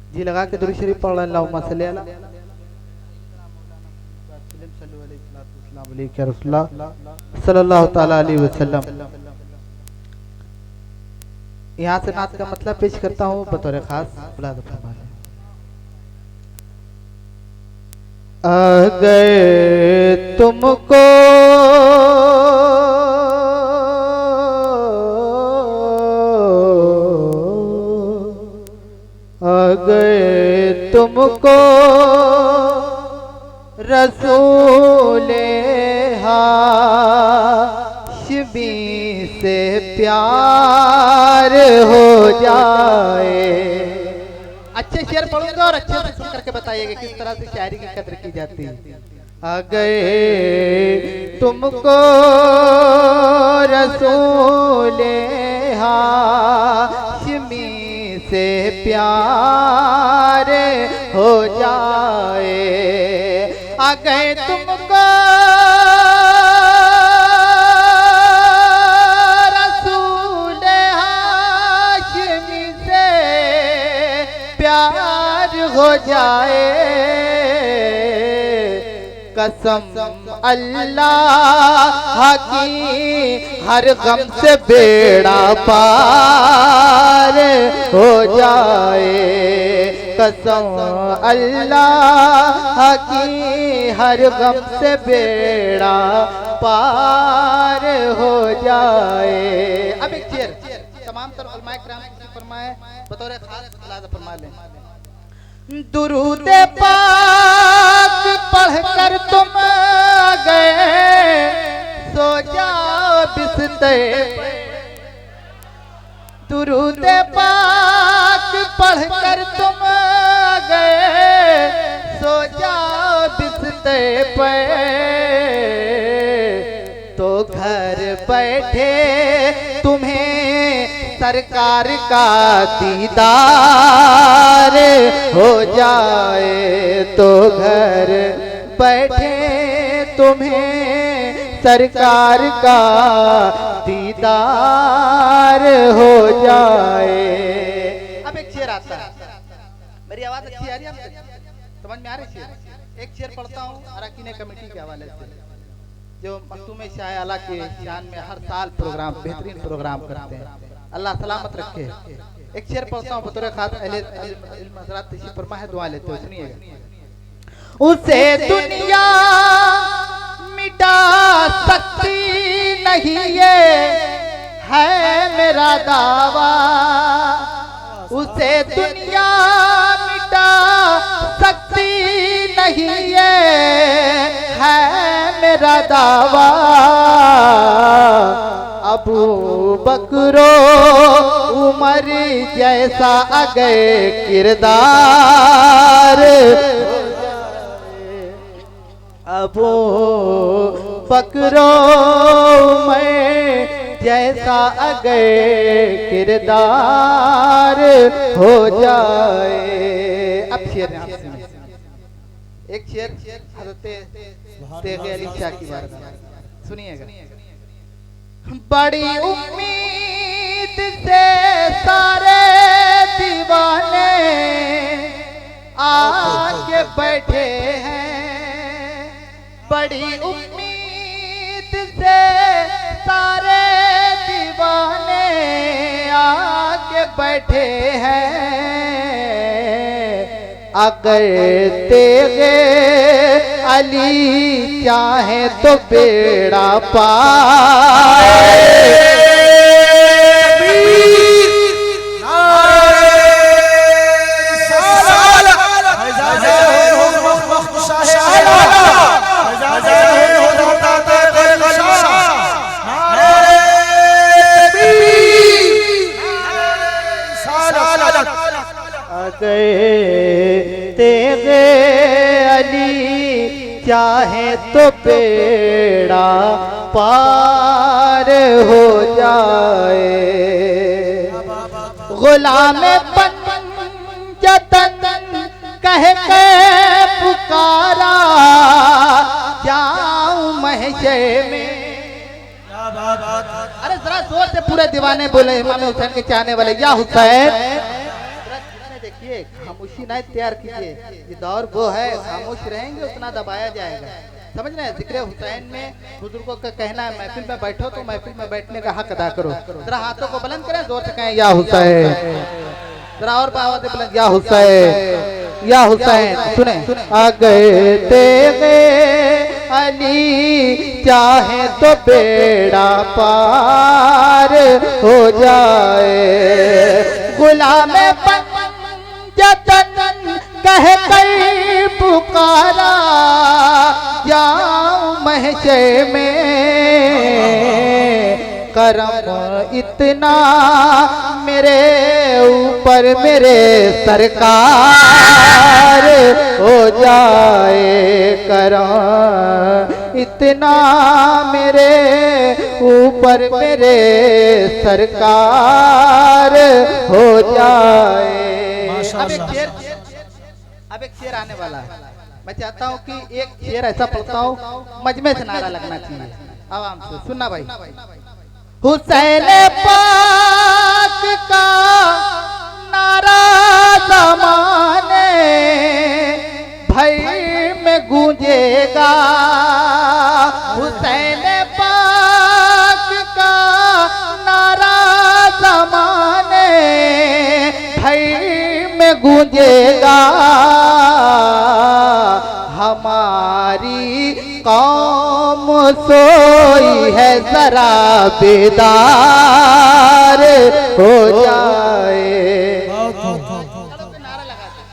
जी लगा के दुरूद शरीफ पढ़ अल्लाहुम्मा सल्ली अला सल्लल्लाहु तआला अलैहि वसल्लम। यहाँ से नात का मतलब पेश करता हूँ बतौर खास बुलाद फरमाने। अगर तुमको अगर तुमको रसूले हाशमी से प्यार हो जाए। अच्छे शेर पढ़ूंगा और अच्छे से सुन करके बताइएगा किस तरह से शायरी की कदर की जाती है। अगर तुमको रसूले हाशमी से प्यार हो जाए, अगर तुमको रसूल हाशमी से प्यार हो जाए, कसम अल्लाह की हर गम से बेड़ा पार हो जाए, कसम अल्लाह की हर गम से बेड़ा पार हो जाए। अब एक शेर तमाम तर उलमाए किराम की फरमाए बतौर खास इलाज फरमा लें। दुरूद पाक पढ़कर तुम गए सो जाओ बिस्तर, दुरूद पाक पढ़कर तुम गए सो जाओ बिस्तर पे, तो घर बैठे तुम्हें सरकार का दीदार हो जाए, तो घर बैठे तुम्हें सरकार का दीदार हो जाए। अब एक शेर आता है, मेरी आवाज अच्छी आ रही है आपको, समझ में आ रही शेर? एक शेर पढ़ता हूँ अरकान कमेटी के हवाले से जो मखदूम शाह आला के शान में हर साल प्रोग्राम बेहतरीन प्रोग्राम करते हैं, अल्लाह सलामत रखे। एक शेर पढ़ता हूँ बतौर खास इल्म हज़रात तशरीफ फरमा है, दुआ लेते हो, सुनिएगा। उसे दुनिया मिटा सकती नहीं ये है मेरा दावा, उसे दुनिया मिटा सकती नहीं ये है मेरा दावा, अबू बकरो उमर जैसा अगर किरदार, अबू बकरो उमर जैसा अगर किरदार हो जाए। अब शेर एक शेर हज़रत तेग़े अली शाह की बात सुनिएगा। बड़ी उम्मीद से सारे दीवाने आके बैठे हैं, बड़ी उम्मीद से सारे दीवाने आके बैठे हैं, अगर तेगे अली चाहे तो बेड़ा पाए, तेरे अली चाहे तो बेड़ा पार हो जाए, गुलाम पंजतन कह के पुकारा जाऊं महशर में। अरे जरा जोर से पूरे दीवाने बोले इमाम हुसैन के चाहने वाले, या हुसैन देखिए खामोशी नहीं तैयार कीजिए, ये दौर वो है खामोश रहेंगे उतना दबाया जाएगा। समझ रहे हैं? जिक्र हुसैन में बुजुर्गों का कहना है महफिल में बैठो तो महफिल में बैठने का हक अदा करो। जरा हाथों को बुलंद करें, जोर से कहें या हुसैन। जरा और आवाज़ बुलंद, या हुसैन या हुसैन। सुने, आ गए तेरे अली चाहे तो बेड़ा पार हो जाए, गुलाम पंजतन कह कर पुकारा, जाऊं महशर में करम इतना मेरे ऊपर मेरे सरकार हो जाए, करम इतना मेरे ऊपर मेरे सरकार हो जाए। अब एक शेर आने वाला है। मैं चाहता हूँ कि एक शेर ऐसा पढ़ता हूँ मजमे से नारा लगना चाहिए आवाम से। सुनना भाई। हुसैन पाक का नारा ज़माने भई में गूंजेगा, हुसैन पाक का नारा ज़माने भई में गूंजेगा, हमारी कौम सोई है जरा बेदार हो जाए। नारा लगा दे।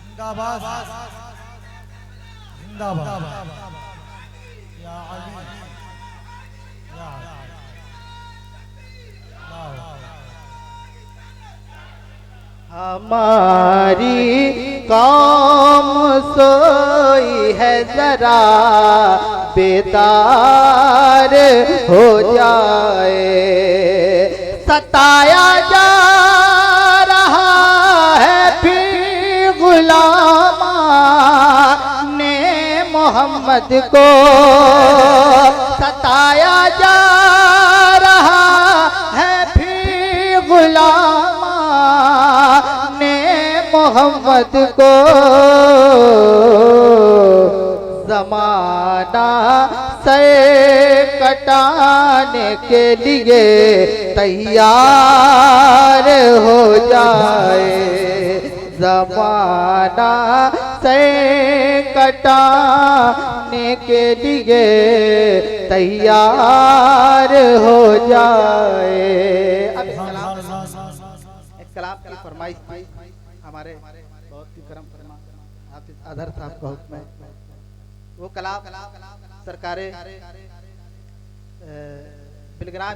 जिंदाबाद जिंदाबाद या अली या हमारी कौम सोई है जरा बेदार हो जाए, सताया जा रहा है फिर गुलामा ने मोहम्मद को, सताया जा रहा है फिर गुलामा ने मोहम्मद को, जमाना से कटाने के लिए तैयार हो जाए, जमाना से कटाने के लिए तैयार हो जाए। अब कलाम की फरमाइश थी हमारे बहुत ही करम फरमा हाफिज अजहर साहब का हुक्म है। वो कलाम सरकारे बिलग्राम